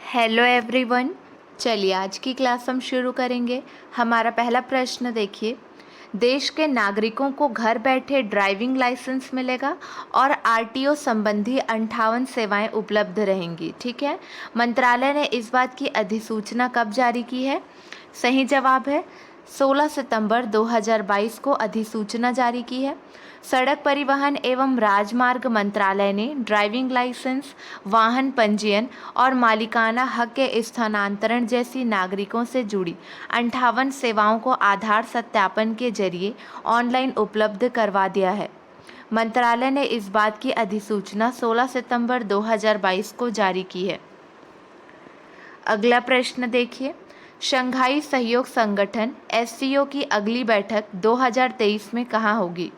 Hello everyone. चलिए आज की क्लास हम शुरू करेंगे। हमारा पहला प्रश्न देखिए, देश के नागरिकों को घर बैठे ड्राइविंग लाइसेंस मिलेगा और आरटीओ संबंधी 58 सेवाएं उपलब्ध रहेंगी। ठीक है, मंत्रालय ने इस बात की अधिसूचना कब जारी की है? सही जवाब है 16 सितंबर 2022 को अधिसूचना जारी की है। सड़क परिवहन एवं राजमार्ग मंत्रालय ने ड्राइविंग लाइसेंस, वाहन पंजीयन और मालिकाना हक के स्थानांतरण जैसी नागरिकों से जुड़ी 58 सेवाओं को आधार सत्यापन के जरिए ऑनलाइन उपलब्ध करवा दिया है। मंत्रालय ने इस बात की अधिसूचना 16 सितंबर 2022 को जारी की है। अगला प्रश्न देखिए, शंघाई सहयोग संगठन एससीओ की अगली बैठक 2023 में कहाँ होगी?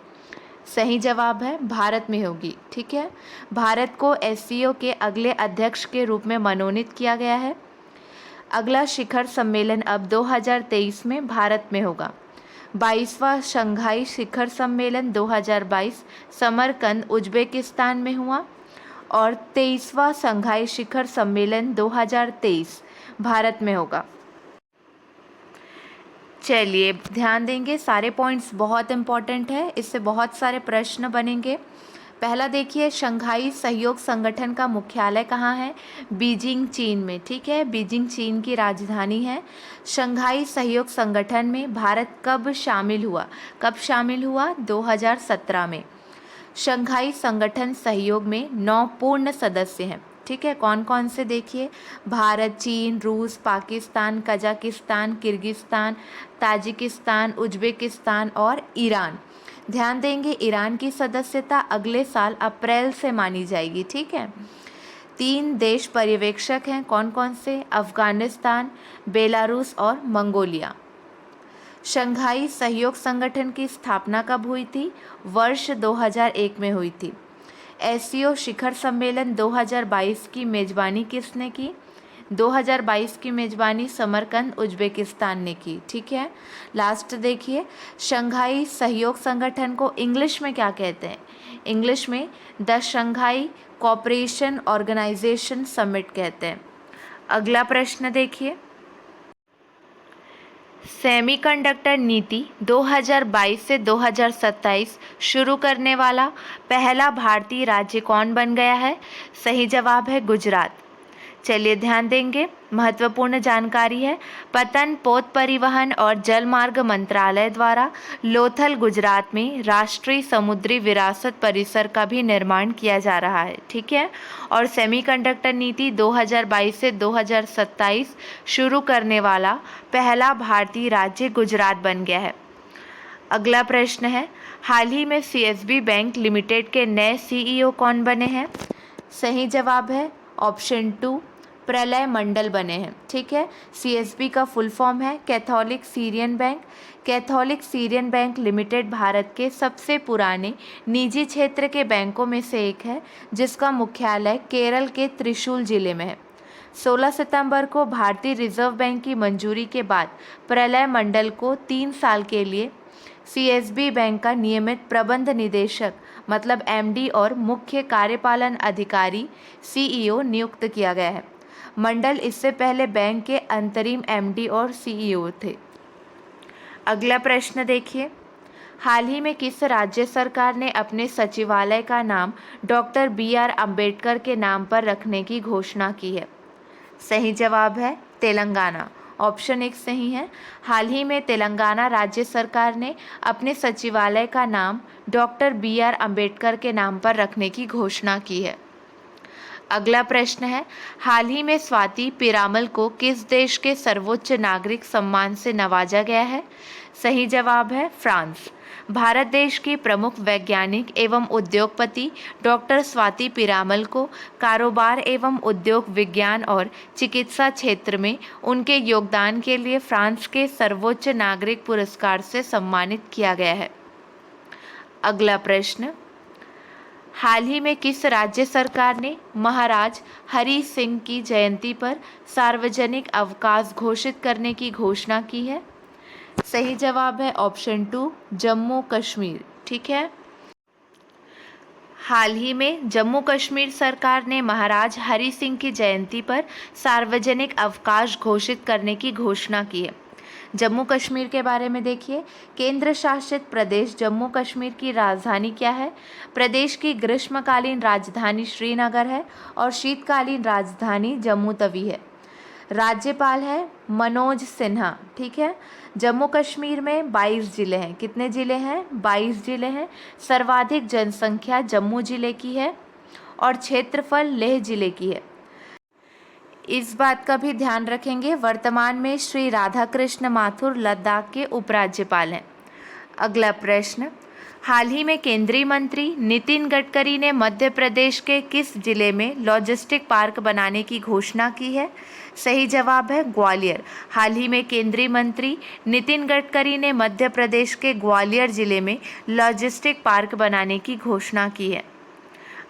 सही जवाब है भारत में होगी। ठीक है, भारत को एससीओ के अगले अध्यक्ष के रूप में मनोनीत किया गया है। अगला शिखर सम्मेलन अब 2023 में भारत में होगा। 22वां शंघाई शिखर सम्मेलन 2022 समरकंद उज्बेकिस्तान में हुआ और 23वां शंघाई शिखर सम्मेलन 2023 भारत में होगा। चलिए ध्यान देंगे, सारे पॉइंट्स बहुत इंपॉर्टेंट है, इससे बहुत सारे प्रश्न बनेंगे। पहला देखिए, शंघाई सहयोग संगठन का मुख्यालय कहाँ है? बीजिंग चीन में। ठीक है, बीजिंग चीन की राजधानी है। शंघाई सहयोग संगठन में भारत कब शामिल हुआ? 2017 में। शंघाई संगठन सहयोग में 9 पूर्ण सदस्य हैं। ठीक है, कौन कौन से देखिए, भारत, चीन, रूस, Pakistan, Kazakhstan, Kyrgyzstan, Tajikistan, Uzbekistan और ईरान। ध्यान देंगे, ईरान की सदस्यता अगले साल अप्रैल से मानी जाएगी। ठीक है, 3 देश पर्यवेक्षक हैं, कौन कौन से? अफगानिस्तान, बेलारूस और मंगोलिया। शंघाई सहयोग संगठन की स्थापना कब हुई थी? वर्ष 2001 में हुई थी। एससीओ शिखर सम्मेलन 2022 की मेजबानी किसने की? 2022 की मेजबानी समरकंद उज्बेकिस्तान ने की। ठीक है, लास्ट देखिए, शंघाई सहयोग संगठन को इंग्लिश में क्या कहते हैं? इंग्लिश में the Shanghai Cooperation Organisation summit कहते हैं। अगला प्रश्न देखिए, सेमीकंडक्टर नीति 2022 से 2027 शुरू करने वाला पहला भारतीय राज्य कौन बन गया है? सही जवाब है गुजरात। चलिए ध्यान देंगे, महत्वपूर्ण जानकारी है। पतन, पोत परिवहन और जलमार्ग मंत्रालय द्वारा लोथल गुजरात में राष्ट्रीय समुद्री विरासत परिसर का भी निर्माण किया जा रहा है। ठीक है, और सेमीकंडक्टर नीति 2022 से 2027 शुरू करने वाला पहला भारतीय राज्य गुजरात बन गया है। अगला प्रश्न है, हाल ही में सीएसबी बैंक लिमिटेड के नए सीईओ कौन बने हैं? सही जवाब है ऑप्शन 2, प्रलय मंडल बने हैं। ठीक है, सीएसबी का फुल फॉर्म है Catholic Syrian bank. Catholic Syrian bank limited Bharat के सबसे पुराने निजी क्षेत्र के बैंकों में से एक है, जिसका मुख्यालय केरल के त्रिशूल जिले में है। 16 सितंबर को भारतीय रिजर्व बैंक की मंजूरी के बाद प्रलय मंडल को 3 साल के लिए सीएसबी बैंक का नियमित प्रबंध निदेशक मतलब एमडी और मुख्य कार्यपालन अधिकारी सीईओ नियुक्त किया गया है। मंडल इससे पहले बैंक के अंतरिम एमडी और सीईओ थे। अगला प्रश्न देखिए, हाल ही में किस राज्य सरकार ने अपने सचिवालय का नाम डॉक्टर BR अम्बेडकर के नाम पर रखने की घोषणा की है? सही जवाब है तेलंगाना, ऑप्शन 1 सही है। हाल ही में तेलंगाना राज्य सरकार ने अपने सचिवालय का नाम डॉक्टर BR अम्बेडकर के नाम पर रखने की घोषणा की है। अगला प्रश्न है, हाल ही में स्वाति पीरामल को किस देश के सर्वोच्च नागरिक सम्मान से नवाजा गया है? सही जवाब है फ्रांस। भारत देश की प्रमुख वैज्ञानिक एवं उद्योगपति डॉक्टर स्वाति पीरामल को कारोबार एवं उद्योग विज्ञान और चिकित्सा क्षेत्र में उनके योगदान के लिए फ्रांस के सर्वोच्च नागरिक पुरस्कार से सम्मानित किया गया है। अगला प्रश्न, हाल ही में किस राज्य सरकार ने महाराज हरि सिंह की जयंती पर सार्वजनिक अवकाश घोषित करने की घोषणा की है? सही जवाब है ऑप्शन 2, जम्मू कश्मीर। ठीक है, हाल ही में जम्मू कश्मीर सरकार ने महाराज हरि सिंह की जयंती पर सार्वजनिक अवकाश घोषित करने की घोषणा की है। जम्मू कश्मीर के बारे में देखिए, केंद्र शासित प्रदेश जम्मू कश्मीर की राजधानी क्या है? प्रदेश की ग्रीष्मकालीन राजधानी श्रीनगर है और शीतकालीन राजधानी जम्मू तवी है। राज्यपाल है मनोज सिन्हा। ठीक है। जम्मू कश्मीर में 22 जिले हैं। कितने जिले हैं? 22 जिले हैं। सर्वाधिक जनसंख्या जम्मू जिले की है और क्षेत्रफल लेह जिले की है। इस बात का भी ध्यान रखेंगे, वर्तमान में श्री राधाकृष्ण माथुर लद्दाख के उपराज्यपाल हैं। अगला प्रश्न, हाल ही में केंद्रीय मंत्री नितिन गडकरी ने मध्य प्रदेश के किस जिले में लॉजिस्टिक पार्क बनाने की घोषणा की है? सही जवाब है ग्वालियर। हाल ही में केंद्रीय मंत्री नितिन गडकरी ने मध्य प्रदेश के ग्वालियर जिले में लॉजिस्टिक पार्क बनाने की घोषणा की है।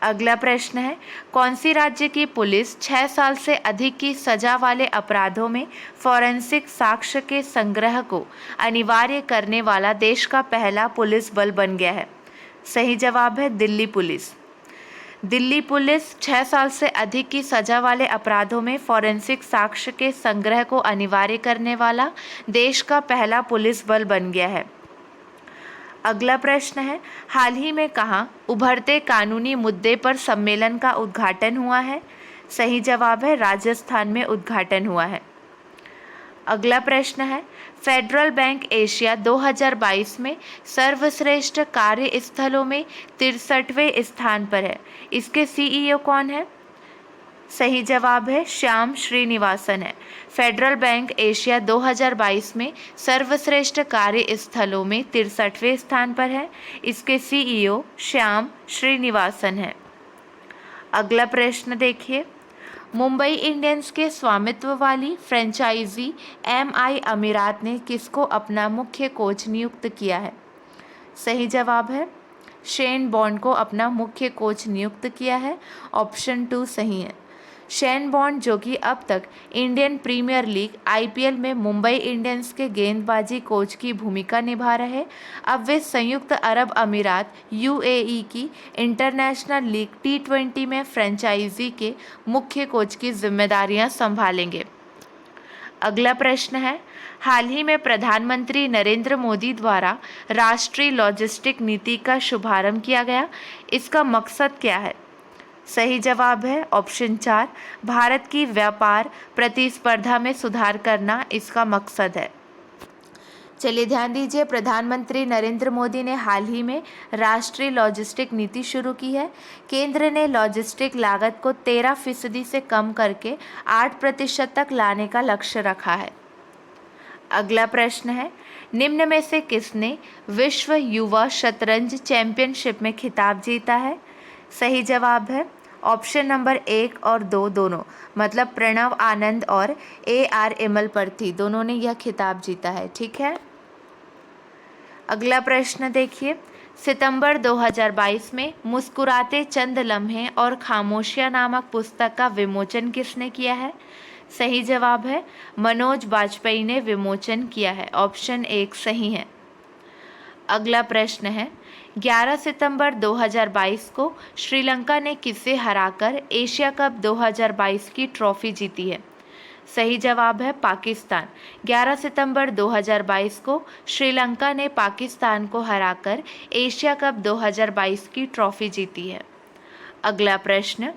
अगला प्रश्न है, कौन सी राज्य की पुलिस 6 साल से अधिक की सजा वाले अपराधों में फॉरेंसिक साक्ष्य के संग्रह को अनिवार्य करने वाला देश का पहला पुलिस बल बन गया है? सही जवाब है दिल्ली पुलिस। दिल्ली पुलिस 6 साल से अधिक की सजा वाले अपराधों में फॉरेंसिक साक्ष्य के संग्रह को अनिवार्य करने वाला देश का पहला पुलिस बल बन गया है। अगला प्रश्न है, हाल ही में कहाँ उभरते कानूनी मुद्दे पर सम्मेलन का उद्घाटन हुआ है? सही जवाब है राजस्थान में उद्घाटन हुआ है। अगला प्रश्न है, फेडरल बैंक एशिया 2022 में सर्वश्रेष्ठ कार्यस्थलों में 63वें स्थान पर है। इसके सीईओ कौन है? सही जवाब है श्याम श्रीनिवासन है। फेडरल बैंक एशिया 2022 में सर्वश्रेष्ठ कार्यस्थलों में 63वें स्थान पर है। इसके सीईओ श्याम श्रीनिवासन है। अगला प्रश्न देखिए, मुंबई इंडियंस के स्वामित्व वाली फ्रेंचाइजी एमआई अमीरात ने किसको अपना मुख्य कोच नियुक्त किया है? सही जवाब है शेन बॉन्ड को अपना मुख्य कोच नियुक्त किया है। ऑप्शन 2 सही है। शेन बॉन्ड, जो कि अब तक इंडियन प्रीमियर लीग आईपीएल में मुंबई इंडियंस के गेंदबाजी कोच की भूमिका निभा रहे, अब वे संयुक्त अरब अमीरात यूएई की इंटरनेशनल लीग T20 में फ्रेंचाइजी के मुख्य कोच की जिम्मेदारियां संभालेंगे। अगला प्रश्न है, हाल ही में प्रधानमंत्री नरेंद्र मोदी द्वारा राष्ट्रीय लॉजिस्टिक नीति का शुभारंभ किया गया। इसका मकसद क्या है? सही जवाब है ऑप्शन 4, भारत की व्यापार प्रतिस्पर्धा में सुधार करना इसका मकसद है। चलिए ध्यान दीजिए, प्रधानमंत्री नरेंद्र मोदी ने हाल ही में राष्ट्रीय लॉजिस्टिक नीति शुरू की है। केंद्र ने लॉजिस्टिक लागत को 13% से कम करके 8% तक लाने का लक्ष्य रखा है। अगला प्रश्न है, निम्न में से किसने विश्व युवा शतरंज चैंपियनशिप में खिताब जीता है? सही जवाब है ऑप्शन नंबर 1 और 2 दोनों, मतलब प्रणव आनंद और AR इमलपर्थी, दोनों ने यह खिताब जीता है। ठीक है। अगला प्रश्न देखिए, सितंबर 2022 में मुस्कुराते चंद लम्हे और खामोशियां नामक पुस्तक का विमोचन किसने किया है? सही जवाब है मनोज बाजपेयी ने विमोचन किया है। ऑप्शन 1 सही है। अगला प्रश्न है, 11 सितंबर 2022 को श्रीलंका ने किसे हराकर एशिया कप 2022 की ट्रॉफी जीती है? सही जवाब है पाकिस्तान। 11 सितंबर 2022 को श्रीलंका ने पाकिस्तान को हराकर एशिया कप 2022 की ट्रॉफी जीती है। अगला प्रश्न,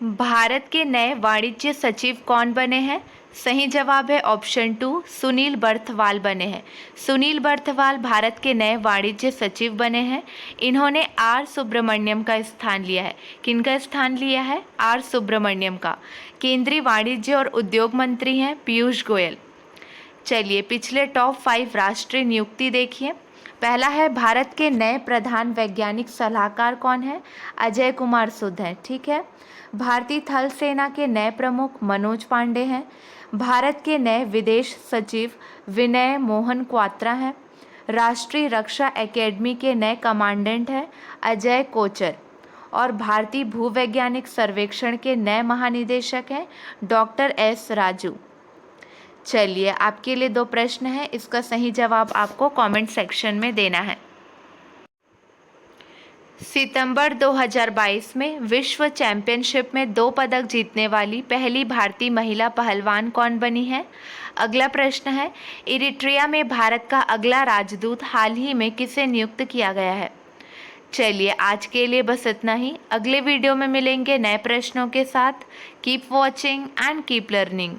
भारत के नए वाणिज्य सचिव कौन बने हैं? सही जवाब है ऑप्शन 2, सुनील बर्थवाल बने हैं। सुनील बर्थवाल भारत के नए वाणिज्य सचिव बने हैं। इन्होंने आर सुब्रमण्यम का स्थान लिया है। किनका स्थान लिया है? आर सुब्रमण्यम का। केंद्रीय वाणिज्य और उद्योग मंत्री हैं पीयूष गोयल। चलिए पिछले टॉप 5 राष्ट्रीय नियुक्ति देखिए। पहला है, भारत के नए प्रधान वैज्ञानिक सलाहकार कौन है? अजय कुमार सुद हैं। ठीक है। भारतीय थल सेना के नए प्रमुख मनोज पांडे हैं। भारत के नए विदेश सचिव विनय मोहन क्वात्रा हैं। राष्ट्रीय रक्षा एकेडमी के नए कमांडेंट हैं अजय कोचर। और भारतीय भूवैज्ञानिक सर्वेक्षण के नए महानिदेशक हैं डॉक्टर S राजू। चलिए आपके लिए 2 प्रश्न हैं, इसका सही जवाब आपको कमेंट सेक्शन में देना है। सितंबर 2022 में विश्व चैंपियनशिप में 2 पदक जीतने वाली पहली भारतीय महिला पहलवान कौन बनी है? अगला प्रश्न है, इरिट्रिया में भारत का अगला राजदूत हाल ही में किसे नियुक्त किया गया है? चलिए आज के लिए बस इतना ही। अगले वीडियो में मिलेंगे नए प्रश्नों के साथ। Keep watching and keep learning.